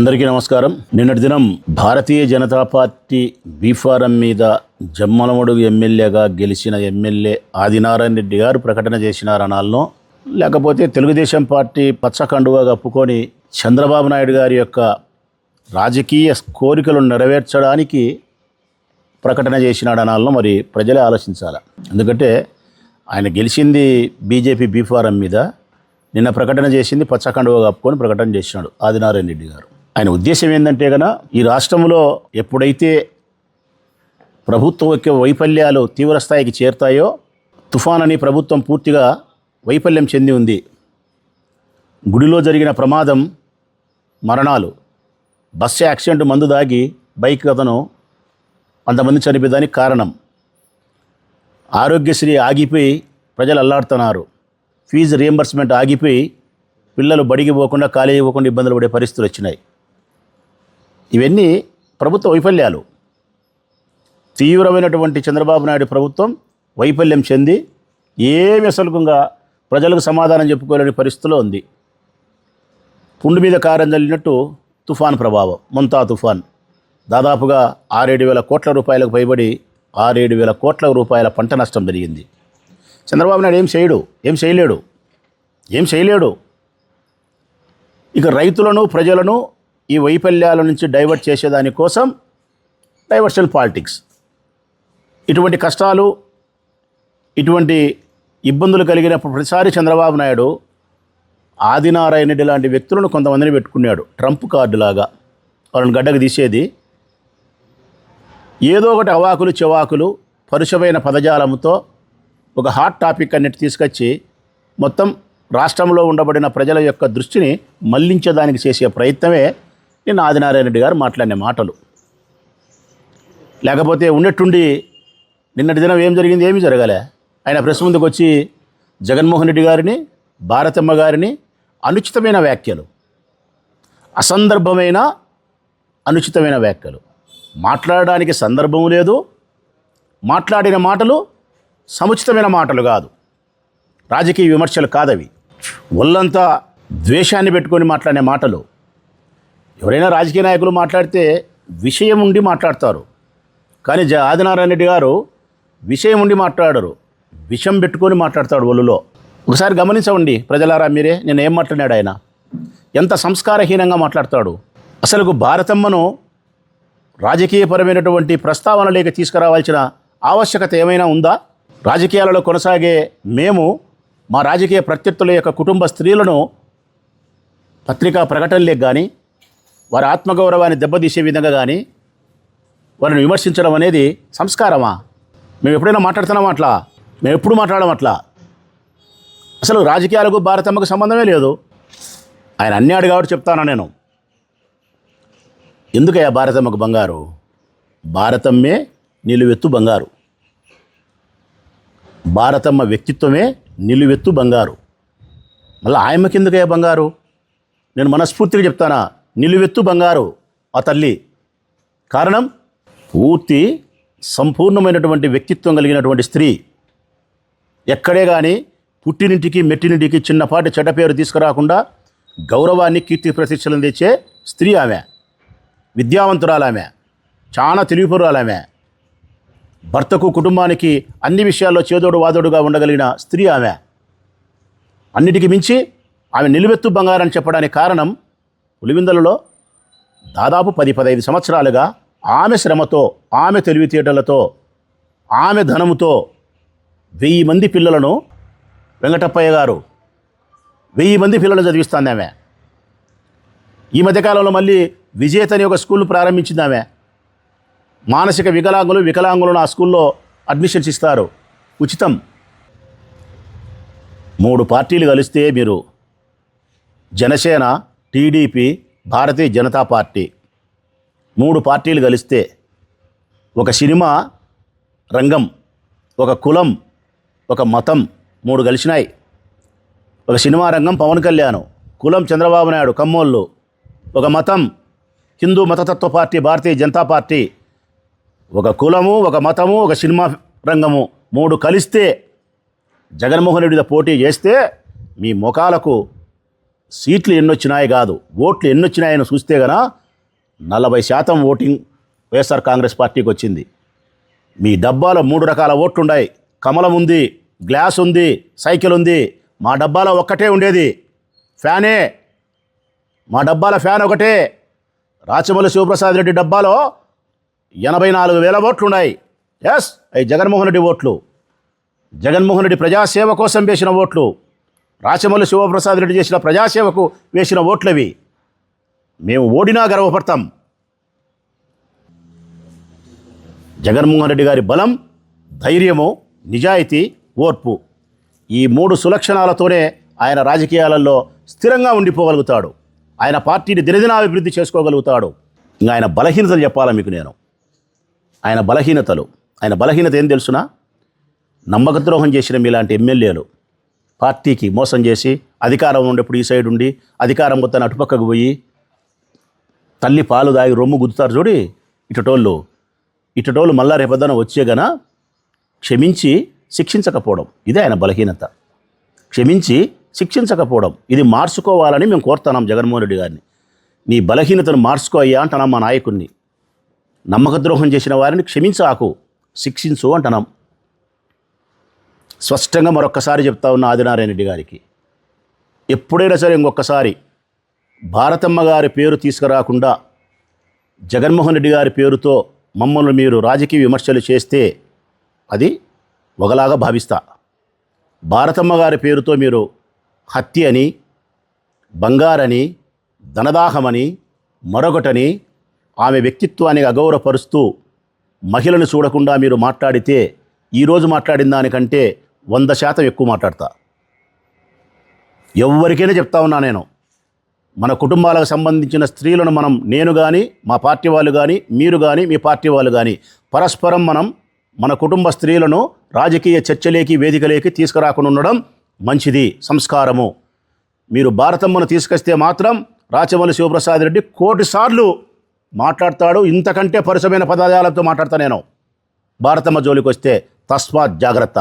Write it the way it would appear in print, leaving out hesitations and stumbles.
అందరికీ నమస్కారం. నిన్నటి దినం భారతీయ జనతా పార్టీ బీఫారం మీద జమ్మలమడుగు ఎమ్మెల్యేగా గెలిచిన ఎమ్మెల్యే ఆదినారాయణ రెడ్డి గారు ప్రకటన చేసినారనాలను, లేకపోతే తెలుగుదేశం పార్టీ పచ్చకండుగా కప్పుకొని చంద్రబాబు నాయుడు గారి యొక్క రాజకీయ కోరికలను నెరవేర్చడానికి ప్రకటన చేసినాడనాలను మరి ప్రజలే ఆలోచించాలి. ఎందుకంటే ఆయన గెలిచింది బీజేపీ బీఫారం మీద, నిన్న ప్రకటన చేసింది పచ్చకండుగా కప్పుకొని ప్రకటన చేసినాడు ఆదినారాయణ రెడ్డి గారు. ఆయన ఉద్దేశం ఏంటంటే కనుక ఈ రాష్ట్రంలో ఎప్పుడైతే ప్రభుత్వ వైఫల్యాలు తీవ్రస్థాయికి చేరుతాయో, తుఫాన్ అని ప్రభుత్వం పూర్తిగా వైఫల్యం చెంది ఉంది. గుడిలో జరిగిన ప్రమాదం, మరణాలు, బస్సు యాక్సిడెంట్, మందు దాగి బైక్ అతను అంతమంది చనిపోయేదానికి కారణం. ఆరోగ్యశ్రీ ఆగిపోయి ప్రజలు అల్లాడుతున్నారు. ఫీజు రియంబర్స్మెంట్ ఆగిపోయి పిల్లలు బడికి పోకుండా కాలేజీ పోకుండా ఇబ్బందులు పడే పరిస్థితులు వచ్చినాయి. ఇవన్నీ ప్రభుత్వ వైఫల్యాలు. తీవ్రమైనటువంటి చంద్రబాబు నాయుడు ప్రభుత్వం వైఫల్యం చెంది ఏమి అసలుగా ప్రజలకు సమాధానం చెప్పుకోలేని పరిస్థితిలో ఉంది. పుండు మీద కారం చల్లినట్టు తుఫాన్ ప్రభావం, మొంతా తుఫాన్ దాదాపుగా 6-7 కోట్ల రూపాయలకు పైబడి 6-7 కోట్ల రూపాయల పంట నష్టం జరిగింది. చంద్రబాబు నాయుడు ఏం చేయలేడు. ఇక రైతులను, ప్రజలను ఈ వైఫల్యాల నుంచి డైవర్ట్ చేసేదానికోసం డైవర్షన్ పాలిటిక్స్. ఇటువంటి కష్టాలు, ఇటువంటి ఇబ్బందులు కలిగినప్పుడు ప్రతిసారి చంద్రబాబు నాయుడు ఆదినారాయణ రెడ్డి లాంటి వ్యక్తులను కొంతమందిని పెట్టుకున్నాడు. ట్రంప్ కార్డులాగా వాళ్ళని గడ్డకు తీసేది. ఏదో ఒకటి అవాకులు చెవాకులు పరుషమైన పదజాలంతో ఒక హాట్ టాపిక్ అన్నిటి తీసుకొచ్చి మొత్తం రాష్ట్రంలో ఉండబడిన ప్రజల యొక్క దృష్టిని మళ్లించడానికి చేసే ప్రయత్నమే నిన్న ఆదినారాయణ రెడ్డి గారు మాట్లాడిన మాటలు. లేకపోతే ఉన్నట్టుండి నిన్నటి దినం ఏం జరిగింది? ఏమీ జరగలే. ఆయన ప్రెస్ ముందుకు వచ్చి జగన్మోహన్ రెడ్డి గారిని, భారతమ్మ గారిని అనుచితమైన వ్యాఖ్యలు, అసందర్భమైన అనుచితమైన వ్యాఖ్యలు, మాట్లాడడానికి సందర్భం లేదు, మాట్లాడిన మాటలు సముచితమైన మాటలు కాదు, రాజకీయ విమర్శలు కాదవి. ఒళ్ళంతా ద్వేషాన్ని పెట్టుకొని మాట్లాడే మాటలు. ఎవరైనా రాజకీయ నాయకులు మాట్లాడితే విషయం ఉండి మాట్లాడతారు, కానీ ఆదినారాయణ రెడ్డి గారు విషయం ఉండి మాట్లాడరు, విషం పెట్టుకొని మాట్లాడతాడు ఒళ్ళులో. ఒకసారి గమనించండి ప్రజలారా మీరే, నేను ఏం మాట్లాడాడు ఆయన, ఎంత సంస్కారహీనంగా మాట్లాడతాడు. అసలు భారతమ్మను రాజకీయపరమైనటువంటి ప్రస్తావనలోకి తీసుకురావాల్సిన ఆవశ్యకత ఏమైనా ఉందా? రాజకీయాలలో కొనసాగే మేము మా రాజకీయ ప్రత్యర్థుల యొక్క కుటుంబ స్త్రీలను పత్రికా ప్రకటనలకు కానీ, వారి ఆత్మగౌరవాన్ని దెబ్బతీసే విధంగా కానీ వారిని విమర్శించడం అనేది సంస్కారమా? మేము ఎప్పుడైనా మాట్లాడుతున్నామా అట్లా? మేము ఎప్పుడు మాట్లాడడం అట్లా? అసలు రాజకీయాలకు భారతమ్మకు సంబంధమే లేదు. ఆయన అన్నాడు కాబట్టి చెప్తాను నేను. ఎందుకయ్యా భారతమ్మకు బంగారు? భారతమ్మే నిలువెత్తు బంగారు. భారతమ్మ వ్యక్తిత్వమే నిలువెత్తు బంగారు. మళ్ళీ ఆయమ్మకి ఎందుకయ్యా బంగారు? నేను మనస్ఫూర్తిగా చెప్తానా, నిలువెత్తు బంగారు ఆ తల్లి. కారణం, పూర్తి సంపూర్ణమైనటువంటి వ్యక్తిత్వం కలిగినటువంటి స్త్రీ. ఎక్కడే కానీ పుట్టినింటికి మెట్టినింటికి చిన్నపాటి చెడ్డ పేరు తీసుకురాకుండా గౌరవాన్ని, కీర్తి ప్రతిష్టలను తెచ్చే స్త్రీ ఆమె. విద్యావంతురాలామె, చాలా తెలివిపరురాలామె. భర్తకు, కుటుంబానికి అన్ని విషయాల్లో చేదోడు వాదోడుగా ఉండగలిగిన స్త్రీ ఆమె. అన్నిటికీ మించి ఆమె నిలువెత్తు బంగారని చెప్పడానికి కారణం, పులివిందలలో దాదాపు 10-15 సంవత్సరాలుగా ఆమె శ్రమతో, ఆమె తెలివితేటలతో, ఆమె ధనముతో 1000 మంది పిల్లలను, వెంకటప్పయ్య గారు 1000 మంది పిల్లలు చదివిస్తుంది ఆమె. ఈ మధ్యకాలంలో మళ్ళీ విజేత అని ఒక స్కూల్ ప్రారంభించింది ఆమె. మానసిక వికలాంగులను ఆ స్కూల్లో అడ్మిషన్స్ ఇస్తారు, ఉచితం. 3 పార్టీలు కలిస్తే మీరు, జనసేన, టీడీపీ, భారతీయ జనతా పార్టీ, 3 పార్టీలు కలిస్తే ఒక సినిమా రంగం, ఒక కులం, ఒక మతం 3 కలిసినాయి. ఒక సినిమా రంగం పవన్ కళ్యాణ్, కులం చంద్రబాబు నాయుడు కమ్మోళ్ళు, ఒక మతం హిందూ మతతత్వ పార్టీ భారతీయ జనతా పార్టీ. ఒక కులము, ఒక మతము, ఒక సినిమా రంగము 3 కలిస్తే జగన్మోహన్ రెడ్డితో పోటీ చేస్తే మీ ముఖాలకు సీట్లు ఎన్నొచ్చినాయి కాదు, ఓట్లు ఎన్నొచ్చినాయని చూస్తే గన 40% ఓటింగ్ వైఎస్ఆర్ కాంగ్రెస్ పార్టీకి వచ్చింది. మీ డబ్బాలో 3 రకాల ఓట్లున్నాయి. కమలం ఉంది, గ్లాస్ ఉంది, సైకిల్ ఉంది. మా డబ్బాలో ఒక్కటే ఉండేది, ఫ్యానే. మా డబ్బాల ఫ్యాన్ ఒకటే. రాచమల్లి శివప్రసాద్ రెడ్డి డబ్బాలో 84,000 ఓట్లున్నాయి. ఎస్, అవి జగన్మోహన్ రెడ్డి ఓట్లు. జగన్మోహన్ రెడ్డి ప్రజాసేవ కోసం వేసిన ఓట్లు. రాచమల్లి శివప్రసాద్ రెడ్డి చేసిన ప్రజాసేవకు వేసిన ఓట్లవి. మేము ఓడినా గర్వపడతాం. జగన్మోహన్ రెడ్డి గారి బలం, ధైర్యము, నిజాయితీ, ఓర్పు, ఈ 3 సులక్షణాలతోనే ఆయన రాజకీయాలలో స్థిరంగా ఉండిపోగలుగుతాడు. ఆయన పార్టీని దినదినాభివృద్ధి చేసుకోగలుగుతాడు. ఇంకా ఆయన బలహీనతలు చెప్పాలా మీకు నేను. ఆయన బలహీనత ఏం తెలుసునా? నమ్మకద్రోహం చేసిన మీలాంటి ఎమ్మెల్యేలు పార్టీకి మోసం చేసి అధికారం ఉండేప్పుడు ఈ సైడ్ ఉండి అధికారం మొత్తాన్ని అటుపక్కకు పోయి తల్లి పాలు దాగి రొమ్ము గుద్దుతారు చూడి. ఇటటోళ్ళు మళ్ళా రేపొద్దున వచ్చేగన క్షమించి శిక్షించకపోవడం, ఇదే ఆయన బలహీనత. క్షమించి శిక్షించకపోవడం, ఇది మార్చుకోవాలని మేము కోరుతున్నాం జగన్మోహన్ రెడ్డి గారిని. నీ బలహీనతను మార్చుకో అయ్యా అంటున్నాం మా నాయకుడిని. నమ్మకద్రోహం చేసిన వారిని క్షమించాకు, శిక్షించు అంటున్నాం. స్పష్టంగా మరొక్కసారి చెప్తా ఉన్న ఆదినారాయణ రెడ్డి గారికి, ఎప్పుడైనా సరే ఇంకొకసారి భారతమ్మ గారి పేరు తీసుకురాకుండా జగన్మోహన్ రెడ్డి గారి పేరుతో మమ్మల్ని మీరు రాజకీయ విమర్శలు చేస్తే అది ఒకలాగా భావిస్తా. భారతమ్మ గారి పేరుతో మీరు హత్య అని, బంగారని, ధనదాహమని, మరొకటని, ఆమె వ్యక్తిత్వాన్ని అగౌరవపరుస్తూ మహిళను చూడకుండా మీరు మాట్లాడితే ఈరోజు మాట్లాడిన దానికంటే 100% ఎక్కువ మాట్లాడతా. ఎవరికైనా చెప్తా ఉన్నా నేను, మన కుటుంబాలకు సంబంధించిన స్త్రీలను నేను కానీ, మా పార్టీ వాళ్ళు కానీ, మీరు కానీ, మీ పార్టీ వాళ్ళు కానీ పరస్పరం మన కుటుంబ స్త్రీలను రాజకీయ చర్చలేకి, వేదికలేకి తీసుకురాకుండా ఉండడం మంచిది, సంస్కారము. మీరు భారతమ్మను తీసుకొస్తే మాత్రం రాచమల్లి శివప్రసాద్ రెడ్డి 1,000,000 సార్లు మాట్లాడతాడు. ఇంతకంటే పరుషమైన పదజాలంతో మాట్లాడతా నేను. భారతమ్మ జోలికి వస్తే తస్మాత్ జాగ్రత్త.